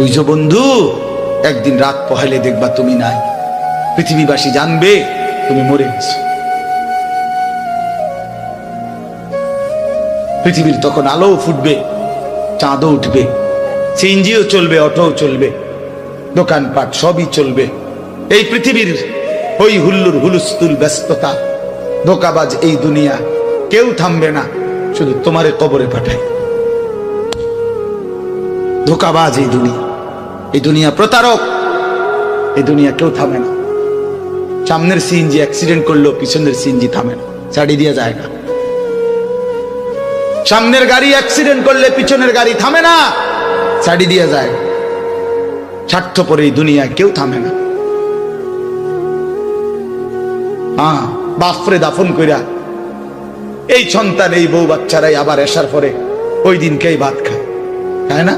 বুঝছো বন্ধু, একদিন রাত পহেলে দেখবা তুমি নাই, পৃথিবীবাসী জানবে তুমি মরে গেছো। পৃথিবীর তখন আলো ফুটবে, চাঁদও উঠবে, সিএনজিও চলবে, অটোও চলবে, দোকানপাট সবই চলবে। এই পৃথিবীর হই হুল্লুর হুলুস্থুল ব্যস্ততা, ধোকাবাজ এই দুনিয়া, কেউ থামবে না, শুধু তোমারে কবরে পাঠায়। ধোকাবাজ এই দুনিয়া, এই দুনিয়া প্রতারক, এই দুনিয়া কেউ থামে না। সামনের সিএনজি অ্যাক্সিডেন্ট করলো, পিছনের সিএনজি থামে না, ছাড়ি দিয়ে যায় না। সামনের গাড়ি অ্যাক্সিডেন্ট করলে পিছনের গাড়ি থামে না, ছাড়ি দিয়ে যায়। স্বার্থপর এই দুনিয়া কেউ থামে না। হ্যাঁ, বাপরে দাফন কইরা এই সন্তান, এই বউ বাচ্চারাই আবার এসার পরে ওই দিনকেই ভাত খায়, তাই না?